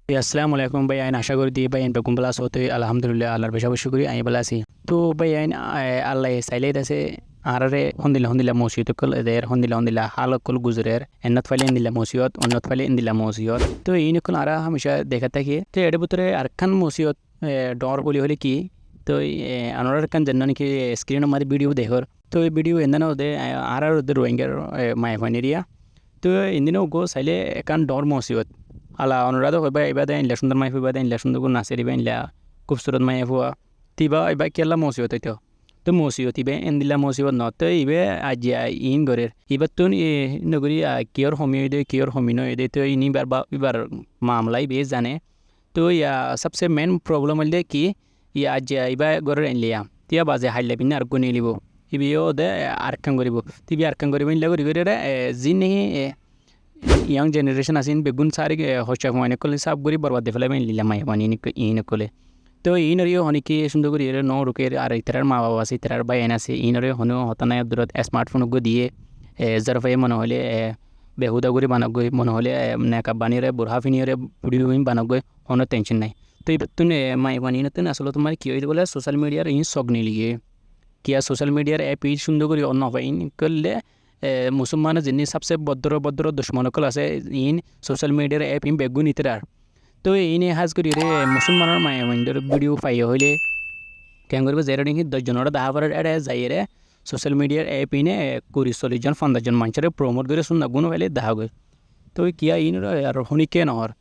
আসসালামু আলাইকুম ভাই, আইন আশা করি দিয়ে ভাই আইন বেগুন প্লাস হতে আলহামদুলিল্লাহ আল্লাহর বেশা বসে করি আমি বলা আছি। তো ভাই আইন আল্লাহ চাইলে আছে আরে হন্দিলা হন্দিলা মসজিদ কল এদের হন্দিলা হন্দিলা হালক কল গুজরের এন্নত ফাইলে ইন্দিলা মসজিদ অন্যত ফাইলে ইন্দিলা মসজিদ। তো এই নকল আরা হামেশা দেখা থাকি। তো এর ভিতরে আরেকখান মসজিদ ডর বলি হলে কি। তো আনোয়ার খান জান্ন নাকি স্ক্রিনের মাঝে ভিডিও দেখর। তো এই ভিডিও এন্দানো ওদের আর ওদের রোহিঙ্গার মায়াফানিরিয়া। তো ইন্দিনও গো চাইলে একান ডর মসজিদ আলা অনুরাধ হইবা ইবাদা ইনলা সুন্দর মাই হইবা ইনলা সুন্দর গুণ নাচে দিবা ইনলা খুবসুরত মাই হওয়া তিবা ইবা কেলা মসিবত হইতো। তো মসিবত ইবে এন্দিলা মসিবত ন তো ইবে আজ ইন গরের ইবার তো নগরী কিয়র হমি হইদে কিয়র হমি নয় দে তো ইনি বার বা ইবার মামলাই বে জানে। তো ইয়া সবসে মেন প্রবলেম হইলে কি ইয়া আজ ইবা গরের এনলিয়া তিয়া বাজে হাইলে পিনে আর গুনি লিব ইবিও দে আরকাং করিব তিবি আরকাং করিব ইনলা করি করে জিন ইয়াং জেনারেশন আছেন বেগুন সারি হচ্ছে অনেক কলে সাব গরি বরবাদ দে ফেলে লিলা মাই মানে ইন কলে। তো ইনরিও অনেকে সুন্দর করে ন রুকে আর ইতার মা বাবা আছে ইতার ভাই এন আছে ইনরে হনো হতানায় দূরত স্মার্টফোন গো দিয়ে জারফাই মনে হলে বেহুদা করে বানাক গই মনে হলে নেকা বানিয়ে বুড়া ফিনিয়ে পুড়ি বানাক গই কোনো টেনশন নাই। তো এই তুন মাই বানি নতুন আসলে তোমার কি হয়ে বলে সোশ্যাল মিডিয়ার ইন সগ নিলিয়ে কিয়া সোশ্যাল মিডিয়ার অ্যাপ ই সুন্দর করে অন্য হয় ইন করলে মুসলমান যিনি সবচেয়ে ভদ্র ভদ্র দুশ্মনকল আছে ইন সোশ্যাল মিডিয়ার অ্যাপ ইন বেগুন ইতরার। তো ইনে হাজ করি রে মুসলমানের মায়া মাইন্ডের ভিডিও পাই হইলে কেন করবে যারা নাকি 10 জনের 10 এড়ে যাই রে সোশ্যাল মিডিয়ার অ্যাপ ইনে 20-40 জন 50 জন মানুষের প্রমোট করে শুন গুণ হইলে দেখা গই। তো কিয়া ইন আর হনিকে নহর।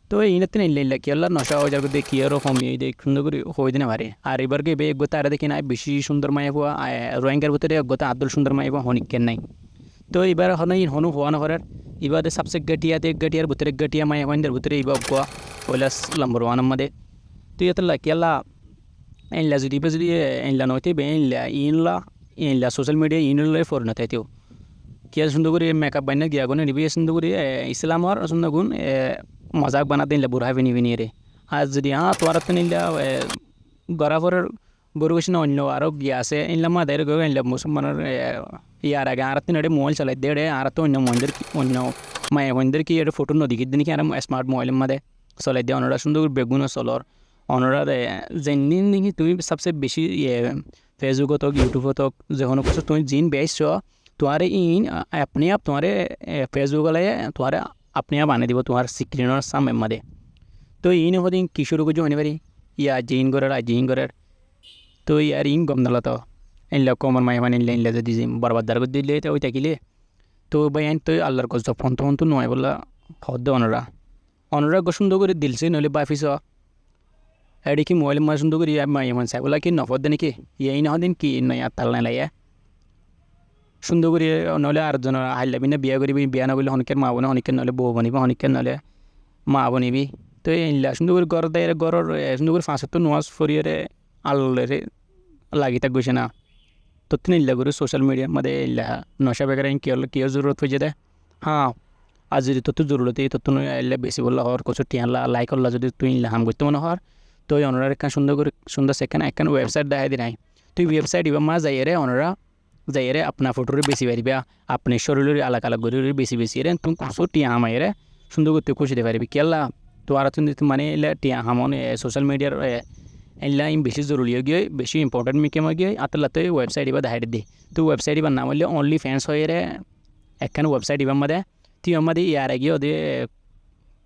তো ইনে তিন ইল্লা কি আল্লাহ নশা হয়ে যাবে দেখি আর কমিয়ে দেখ সুন্দর করে হয়ে দিনে পারে আর এবার গে বে গোতা আর দেখি না বেশি সুন্দর মায়া হওয়া রোহিঙ্গার ভিতরে গোতা আব্দুল সুন্দর মায়া হওয়া হনিকেন নাই। তো এবার হনই হনু হওয়া না করার এবার সবচেয়ে গটিয়ার ভিতরে গটিয়া মাই হইন্দের ভিতরে এবার গোয়া ওইলাস নম্বর ওয়ান আমাদের। তো এটা লাকিয়ালা এনলা যদি এনলা নইতে বে এনলা সোশ্যাল মিডিয়া ইনলে ফর না তাইতেও কিয়া সুন্দর করে মেকআপ বানিয়ে গিয়া গুনে নিবি সুন্দর করে ইসলামর সুন্দর গুণ মজাক বানাতে নিলে বুড়া বিনি রে। আর যদি তোমার তো নিলে গরাফরের গরু বেশি অন্য আরও গিয়া আছে ইনলা মাদের গো ইনলা মুসলমানের ইয়ার আগে আর তিন মোবাইল চালাই দেড়ে আর তো অন্য মন্দির অন্য মায়ের মন্দির কি এটা ফটো নদী কিদিন কি আর স্মার্ট মোবাইলের মাঝে চলাই দিয়ে অনরা সুন্দর বেগুন চলর অনরা যেদিন নাকি তুমি সবচেয়ে বেশি ফেসবুকত হোক ইউটিউবত হোক যখন কিছু তুমি জিন বেসছ তোমারে ইন আপনি আপ তোমারে ফেসবুক তোমারে আপনি আপ আনে দিব তোমার স্ক্রিনের সামনে মাঝে। তো ইন হদিন কিশোর কিছু হনে পারি ইয়া জিন করার তো ইয়ার ইন গম নালা তো এনলা কমর মাই মানে ইনলা যদি বরবাদ দার দিলে তো ওই থাকিলে তো ভাই আইন তো আল্লাহর কষ্ট ফোন তো নয় বললা হদ্দ অনরা গো সুন্দর করে দিলছে নইলে বাফিস এডি কি মোবাইল মা সুন্দর করে মাই এমন চাই বলা কি নফদ নাকি ইয়াই না দিন কি নয় আর তাল নাই সুন্দর করে নইলে আরেকজন হাইলাবি না বিয়া করিবি বিয়া না করলে অনেকের মা বোনে অনেকের নলে বউ বনিবি অনেকের নলে মা বনিবি। তো এইলা সুন্দর করে গড় দেয় গড়র সুন্দর করে 5 নোয়াজ ফরিয়ে আল্লাহরে লাগি থাক গৈছে না। তো তিনি ইল্লা করে সোশ্যাল মিডিয়ার মধ্যে ইল্লা নশা বেকার কিয় জরুরত হয়ে যায়। হ্যাঁ আর যদি তোর জরুরত এই তোর ইল্লা বেশি বললা হর কিছু টিয়ালা লাইক করলা যদি তুই ইল্লা হাম করতে মনে হর তো ওনারা একখান সুন্দর করে সুন্দর সেখানে একখান ওয়েবসাইট দেখাই দি নাই। তুই ওয়েবসাইট এবার মা যাই রে ওনারা যাই রে আপনার ফটোরে বেশি পারিবা আপনি শরীরের আলাক আলাক করে বেশি রে তুমি কিছু টিয়া হামাই রে সুন্দর করতে খুশি দিতে পারবি কেলা তো আর তুমি মানে এলা টিয়া হামন সোশ্যাল মিডিয়ার এলা বেশি জরুরি গিয়ে বেশি ইম্পর্টেন্ট মিকেম গিয়ে আতলাতে ওয়েবসাইট এবার দেখাই দি। তো ওয়েবসাইট এবার নাম হলে অনলি ফ্যান্স হয়ে রে একখান ওয়েবসাইট এবার মধ্যে তুই আমাদের ইয়ার আগে ওদের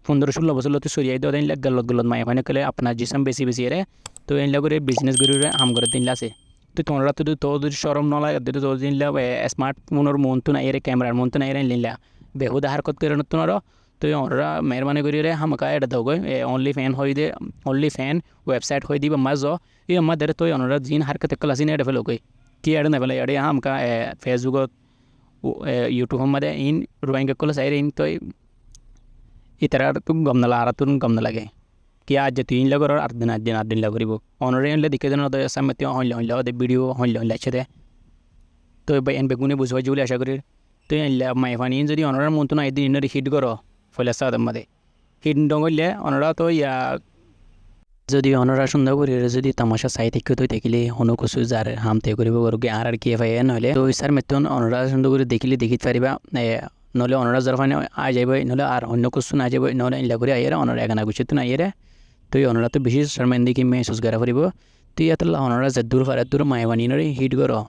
15-16 বছর লোক সরিয়ে দিয়ে ওদের গলত মাই ওখানে কলে আপনার জিসম বেশি রে তো এনলা করে বিজনেস করে হাম করে দিন আছে। তো তোমরা তো তোদের সরম নলাগে তোর দিনলা স্মার্টফোনের মন তো নাই রে ক্যামেরার মন তো নাই রে নিলা বেহুদা হারকত করে তোমরা তো ওরা মেহরবানি করি রে হামকা এটা দাও গই অনলি ফ্যান হয়ে দে অনলি ফ্যান ওয়েবসাইট হয়ে দিবা মাঝ এই আমাদের তো ওনারা জিন হারকত কলাসি না এটা ফেলো গই কি এটা না ফেলে এটা হামকা ফেসবুকত ইউটিউব মধ্যে ইন রোহিঙ্গা কলা চাই ইন তো ইতার তো গম নালা আর তো গম নালাগে কি আজ তুই ইনলা কর আর দিন করিব অনরে এনলে দিকে যেন সামনে হইলে ওদের ভিডিও হইলে দে তো এন বেগুনে বুঝবাই বলে আশা করি। তো এনলা মাইফানি যদি অনরার মন তো না একদিন ইনরে হিট করো ফলে সাদার মধ্যে হিট ডঙ্গলে অনরা তো ইয়া যদি অনরা সুন্দর করে যদি তামাশা চাই থেকে তুই দেখিলে হনো কিছু যার হামতে করিব গরুকে আর কি ফাই নহলে তো ইসার মেতন অনরা সুন্দর করে দেখিলে দেখিতে পারিবা নহলে অনরা জরফানে আ যাইব নহলে আর অন্য কিছু না যাইব নহলে ইলা করে আইরা অনরা এগানা গুছে তো না আইরা তুই অনরা তো বেশি শর্মিন্দগি মেহসুস করা পড়িব তুই এতলা অনরা যে দূর ফারে দূর মাইবানি নরে হিট করো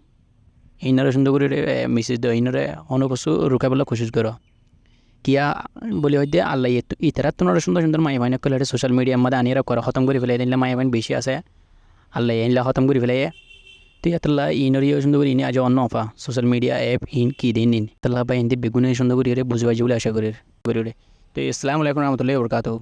ইনারে সুন্দর করে মেসেজ দাও ইনারে অন্য কিছু রুকাবেলা কোশিশ করো কিয়া বলি হইতে আল্লাহ ইতারা তোমার সুন্দর সুন্দর মাইবানি কলে সোশ্যাল মিডিয়ার মধ্যে আনিরা করো খতম করে ফেলাই দিলে মাইবানি বেশি আছে আল্লাহ ইনলা খতম করে ফেলাই তুই এতলা ইনরিও সুন্দর করে ইনি আজ অন্য of a social media app in কি দিন ইন তাল্লাহ বা হিন্দি বেগুনে সুন্দর করে বুঝবাই বলে আশা করি তো আসসালামু আলাইকুম রহমতুল্লাহি ওয়া বারাকাতুহু।